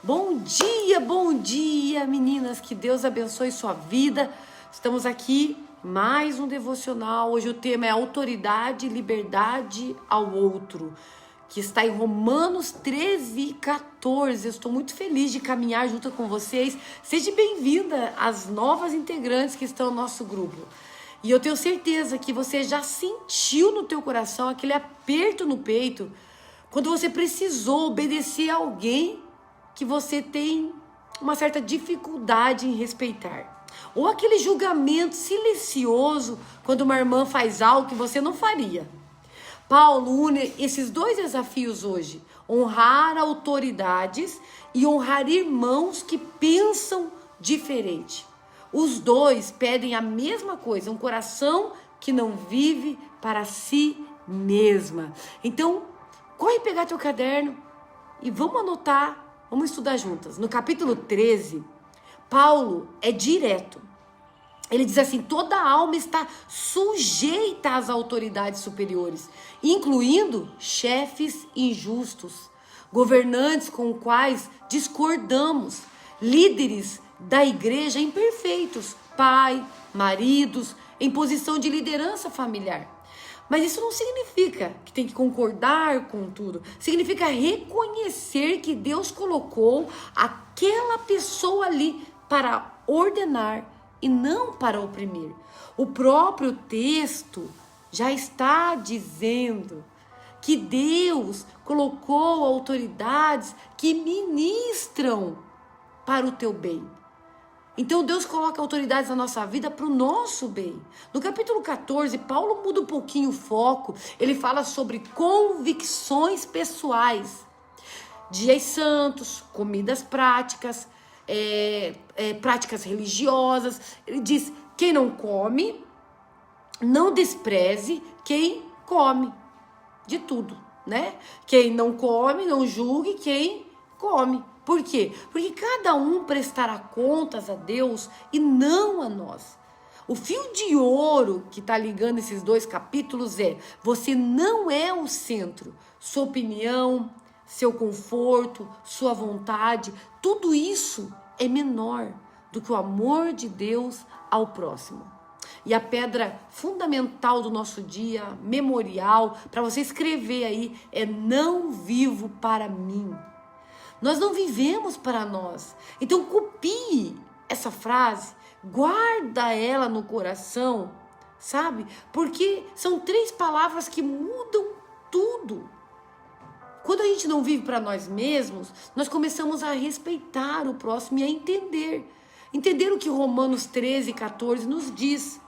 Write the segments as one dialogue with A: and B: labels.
A: Bom dia, meninas. Que Deus abençoe sua vida. Estamos aqui, mais um devocional. Hoje o tema é autoridade e liberdade ao outro, que está em Romanos 13 e 14. Eu estou muito feliz de caminhar junto com vocês. Seja bem-vinda às novas integrantes que estão no nosso grupo. E eu tenho certeza que você já sentiu no teu coração aquele aperto no peito quando você precisou obedecer a alguém que você tem uma certa dificuldade em respeitar. Ou aquele julgamento silencioso quando uma irmã faz algo que você não faria. Paulo une esses dois desafios hoje: honrar autoridades e honrar irmãos que pensam diferente. Os dois pedem a mesma coisa, um coração que não vive para si mesma. Então, corre pegar teu caderno e vamos anotar, vamos estudar juntas. No capítulo 13, Paulo é direto. Ele diz assim: toda alma está sujeita às autoridades superiores, incluindo chefes injustos, governantes com os quais discordamos, líderes da igreja imperfeitos, pai, maridos, em posição de liderança familiar. Mas isso não significa que tem que concordar com tudo. Significa reconhecer que Deus colocou aquela pessoa ali para ordenar e não para oprimir. O próprio texto já está dizendo que Deus colocou autoridades que ministram para o teu bem. Então Deus coloca autoridades na nossa vida para o nosso bem. No capítulo 14, Paulo muda um pouquinho o foco. Ele fala sobre convicções pessoais, dias santos, comidas práticas, práticas religiosas. Ele diz: quem não come, não despreze quem come, de tudo, né? Quem não come, não julgue quem come. Por quê? Porque cada um prestará contas a Deus e não a nós. O fio de ouro que está ligando esses dois capítulos é: você não é o centro. Sua opinião, seu conforto, sua vontade, tudo isso é menor do que o amor de Deus ao próximo. E a pedra fundamental do nosso dia, memorial, para você escrever aí, é: não vivo para mim. Nós não vivemos para nós. Então copie essa frase, guarda ela no coração, sabe? Porque são 3 palavras que mudam tudo. Quando a gente não vive para nós mesmos, nós começamos a respeitar o próximo e a entender o que Romanos 13, 14 nos diz.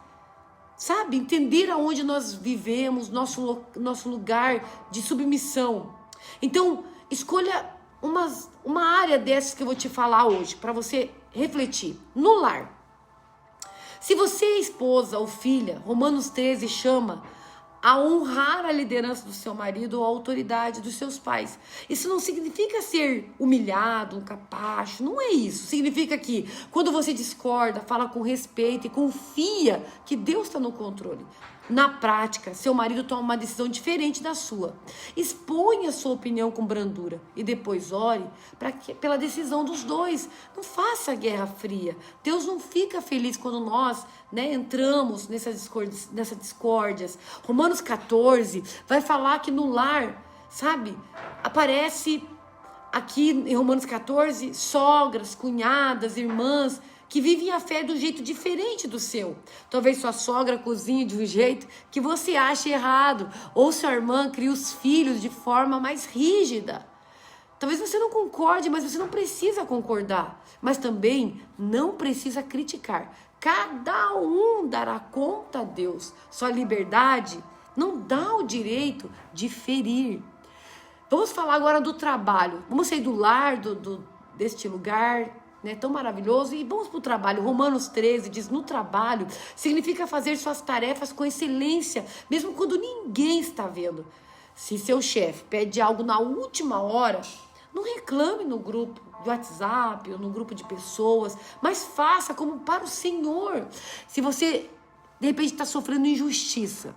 A: Sabe? Entender aonde nós vivemos, nosso lugar de submissão. Então, escolha uma área dessas que eu vou te falar hoje, para você refletir. No lar. Se você é esposa ou filha, Romanos 13 chama a honrar a liderança do seu marido ou a autoridade dos seus pais. Isso não significa ser humilhado, um capacho, não é isso. Significa que quando você discorda, fala com respeito e confia que Deus está no controle. Na prática, seu marido toma uma decisão diferente da sua. Exponha a sua opinião com brandura e depois ore pela decisão dos dois. Não faça guerra fria. Deus não fica feliz quando nós entramos nessas discórdias. Romanos 14 vai falar que no lar, sabe, aparece aqui em Romanos 14 sogras, cunhadas, irmãs que vivem a fé de um jeito diferente do seu. Talvez sua sogra cozinhe de um jeito que você ache errado, ou sua irmã cria os filhos de forma mais rígida. Talvez você não concorde, mas você não precisa concordar, mas também não precisa criticar. Cada um dará conta a Deus. Sua liberdade não dá o direito de ferir. Vamos falar agora do trabalho. Vamos sair do lar, deste lugar tão maravilhoso, e vamos para o trabalho. Romanos 13 diz: no trabalho significa fazer suas tarefas com excelência, mesmo quando ninguém está vendo. Se seu chefe pede algo na última hora, não reclame no grupo de WhatsApp ou no grupo de pessoas, mas faça como para o Senhor. Se você de repente está sofrendo injustiça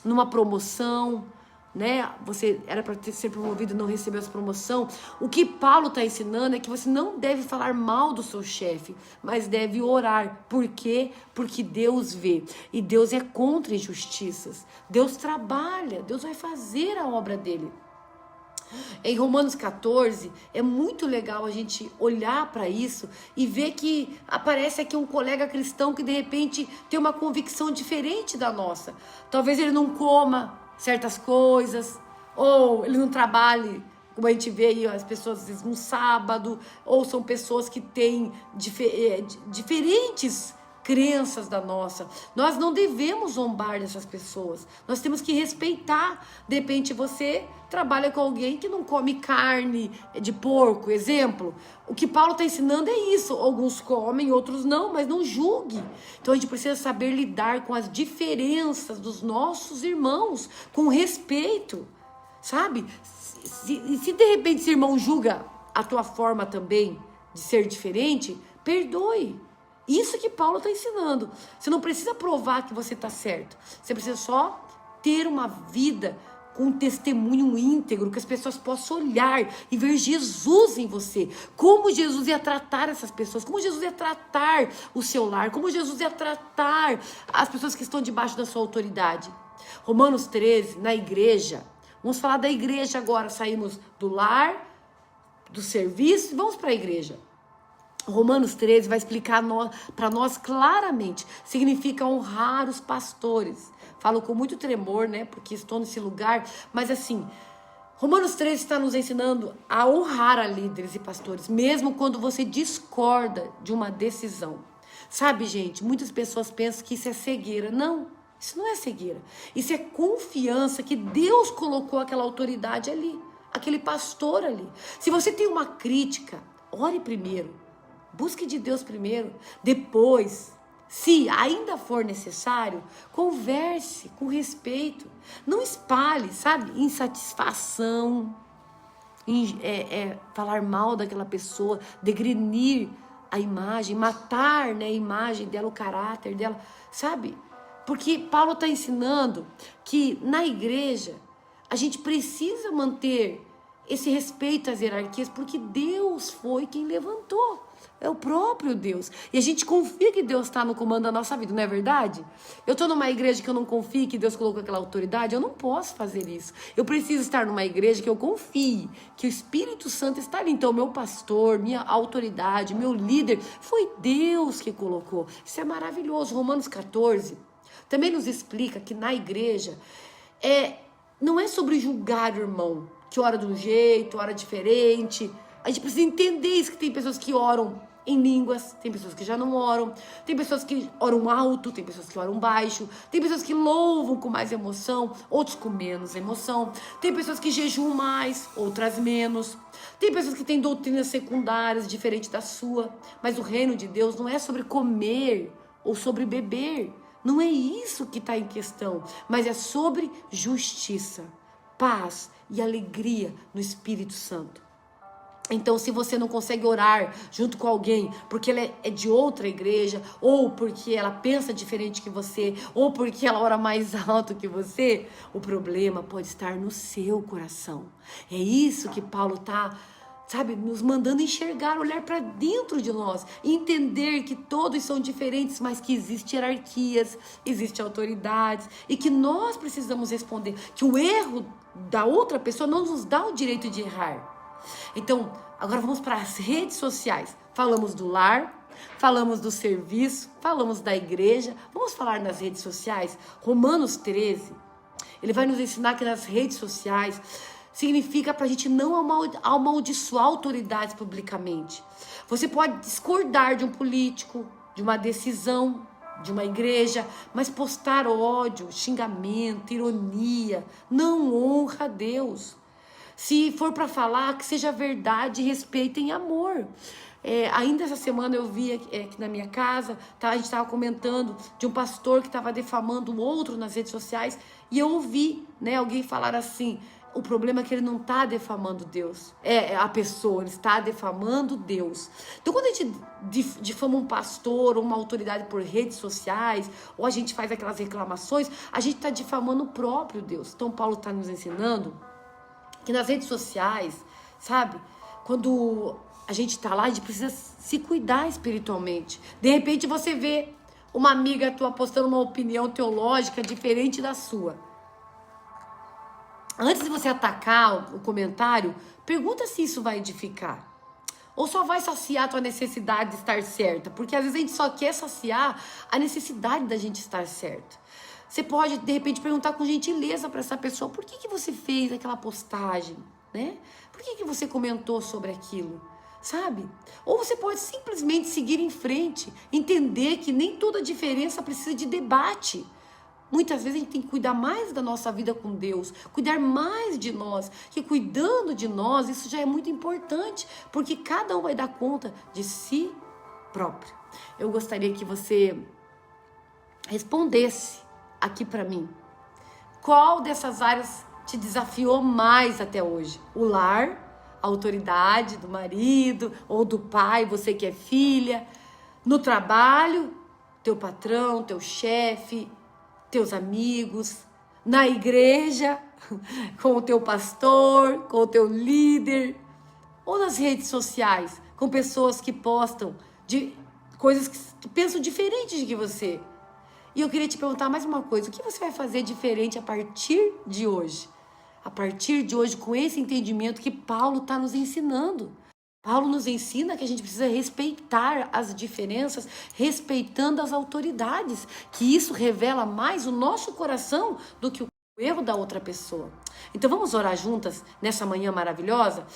A: numa promoção, né? Você era para ser promovido e não recebeu essa promoção. O que Paulo está ensinando é que você não deve falar mal do seu chefe, mas deve orar. Por quê? Porque Deus vê. E Deus é contra injustiças. Deus trabalha, Deus vai fazer a obra dele. Em Romanos 14, é muito legal a gente olhar para isso e ver que aparece aqui um colega cristão que de repente tem uma convicção diferente da nossa. Talvez ele não coma certas coisas, ou ele não trabalhe, como a gente vê aí as pessoas às vezes no sábado, ou são pessoas que têm diferentes crenças da nossa. Nós não devemos zombar dessas pessoas. Nós temos que respeitar. De repente você trabalha com alguém que não come carne de porco, exemplo. O que Paulo está ensinando é isso. Alguns comem, outros não, mas não julgue. Então a gente precisa saber lidar com as diferenças dos nossos irmãos, com respeito, sabe? Se de repente esse irmão julga a tua forma também de ser diferente, perdoe. Isso que Paulo está ensinando. Você não precisa provar que você está certo. Você precisa só ter uma vida com um testemunho íntegro, que as pessoas possam olhar e ver Jesus em você. Como Jesus ia tratar essas pessoas, como Jesus ia tratar o seu lar, como Jesus ia tratar as pessoas que estão debaixo da sua autoridade. Romanos 13, na igreja. Vamos falar da igreja agora. Saímos do lar, do serviço e vamos para a igreja. Romanos 13 vai explicar para nós claramente. Significa honrar os pastores. Falo com muito tremor, né? Porque estou nesse lugar. Mas assim, Romanos 13 está nos ensinando a honrar a líderes e pastores. Mesmo quando você discorda de uma decisão. Sabe, gente? Muitas pessoas pensam que isso é cegueira. Não, isso não é cegueira. Isso é confiança que Deus colocou aquela autoridade ali. Aquele pastor ali. Se você tem uma crítica, ore primeiro. Busque de Deus primeiro, depois, se ainda for necessário, converse com respeito. Não espalhe, sabe, insatisfação, falar mal daquela pessoa, degrenir a imagem, matar, né, a imagem dela, o caráter dela, sabe? Porque Paulo está ensinando que na igreja a gente precisa manter esse respeito às hierarquias, porque Deus foi quem levantou. É o próprio Deus. E a gente confia que Deus está no comando da nossa vida, não é verdade? Eu estou numa igreja que eu não confio que Deus colocou aquela autoridade, eu não posso fazer isso. Eu preciso estar numa igreja que eu confie, que o Espírito Santo está ali. Então, meu pastor, minha autoridade, meu líder, foi Deus que colocou. Isso é maravilhoso. Romanos 14 também nos explica que na igreja não é sobre julgar o irmão, que ora de um jeito, ora diferente. A gente precisa entender isso, que tem pessoas que oram em línguas, tem pessoas que já não oram, tem pessoas que oram alto, tem pessoas que oram baixo, tem pessoas que louvam com mais emoção, outros com menos emoção, tem pessoas que jejuam mais, outras menos, tem pessoas que têm doutrinas secundárias diferentes da sua, mas o reino de Deus não é sobre comer ou sobre beber, não é isso que está em questão, mas é sobre justiça, paz e alegria no Espírito Santo. Então, se você não consegue orar junto com alguém porque ela é de outra igreja, ou porque ela pensa diferente que você, ou porque ela ora mais alto que você, o problema pode estar no seu coração. É isso que Paulo está, sabe, nos mandando enxergar, olhar para dentro de nós, entender que todos são diferentes, mas que existem hierarquias, existem autoridades, e que nós precisamos responder, que o erro da outra pessoa não nos dá o direito de errar. Então, agora vamos para as redes sociais. Falamos do lar, falamos do serviço, falamos da igreja. Vamos falar nas redes sociais? Romanos 13, ele vai nos ensinar que nas redes sociais significa para a gente não amaldiçoar autoridades publicamente. Você pode discordar de um político, de uma decisão, de uma igreja, mas postar ódio, xingamento, ironia, não honra a Deus. Se for para falar, que seja verdade, respeito e amor. Ainda essa semana eu vi aqui na minha casa, a gente estava comentando de um pastor que estava defamando o outro nas redes sociais, e eu ouvi, né, alguém falar assim, O problema é que ele não está defamando Deus. É a pessoa, ele está defamando Deus. Então, quando a gente difama um pastor ou uma autoridade por redes sociais, ou a gente faz aquelas reclamações, a gente está difamando o próprio Deus. Então, Paulo está nos ensinando que nas redes sociais, sabe? Quando a gente está lá, a gente precisa se cuidar espiritualmente. De repente, você vê uma amiga tua postando uma opinião teológica diferente da sua. Antes de você atacar o comentário, pergunta se isso vai edificar. Ou só vai saciar a tua necessidade de estar certa. Porque às vezes a gente só quer saciar a necessidade da gente estar certa. Você pode, de repente, perguntar com gentileza para essa pessoa: por que você fez aquela postagem? Né? Por que você comentou sobre aquilo? Sabe? Ou você pode simplesmente seguir em frente. Entender que nem toda diferença precisa de debate. Muitas vezes a gente tem que cuidar mais da nossa vida com Deus, cuidar mais de nós, que cuidando de nós, isso já é muito importante, porque cada um vai dar conta de si próprio. Eu gostaria que você respondesse aqui para mim. Qual dessas áreas te desafiou mais até hoje? O lar, a autoridade do marido ou do pai, você que é filha, no trabalho, teu patrão, teu chefe, teus amigos, na igreja, com o teu pastor, com o teu líder, ou nas redes sociais, com pessoas que postam de coisas que pensam diferente de que você. E eu queria te perguntar mais uma coisa: o que você vai fazer diferente a partir de hoje? A partir de hoje, com esse entendimento que Paulo está nos ensinando. Paulo nos ensina que a gente precisa respeitar as diferenças, respeitando as autoridades, que isso revela mais o nosso coração do que o erro da outra pessoa. Então vamos orar juntas nessa manhã maravilhosa?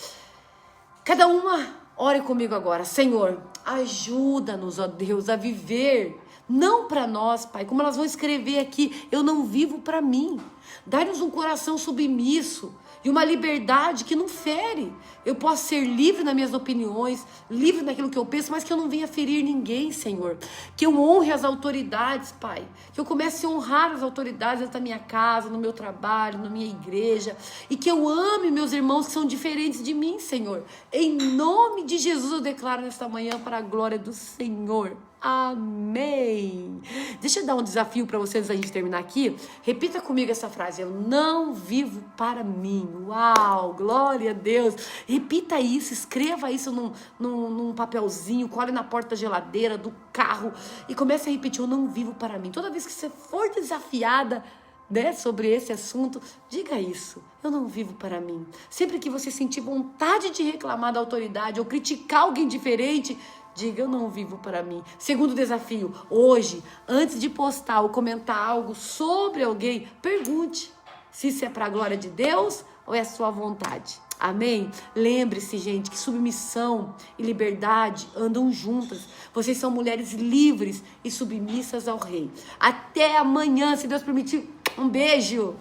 A: Cada uma ore comigo agora. Senhor, ajuda-nos, ó Deus, a viver, não para nós, Pai, como elas vão escrever aqui, eu não vivo para mim. Dá-nos um coração submisso e uma liberdade que não fere. Eu posso ser livre nas minhas opiniões, livre naquilo que eu penso, mas que eu não venha ferir ninguém, Senhor. Que eu honre as autoridades, Pai. Que eu comece a honrar as autoridades da minha casa, no meu trabalho, na minha igreja. E que eu ame meus irmãos que são diferentes de mim, Senhor. Em nome de Jesus eu declaro nesta manhã para a glória do Senhor. Amém. Deixa eu dar um desafio para vocês antes da gente terminar aqui. Repita comigo essa frase: eu não vivo para mim. Uau, glória a Deus. Repita isso, escreva isso num papelzinho, cole na porta da geladeira, do carro e comece a repetir: eu não vivo para mim. Toda vez que você for desafiada, né, sobre esse assunto, diga isso: eu não vivo para mim. Sempre que você sentir vontade de reclamar da autoridade ou criticar alguém diferente, diga: eu não vivo para mim. Segundo desafio: hoje, antes de postar ou comentar algo sobre alguém, pergunte se isso é para a glória de Deus ou é a sua vontade. Amém? Lembre-se, gente, que submissão e liberdade andam juntas. Vocês são mulheres livres e submissas ao Rei. Até amanhã, se Deus permitir. Um beijo!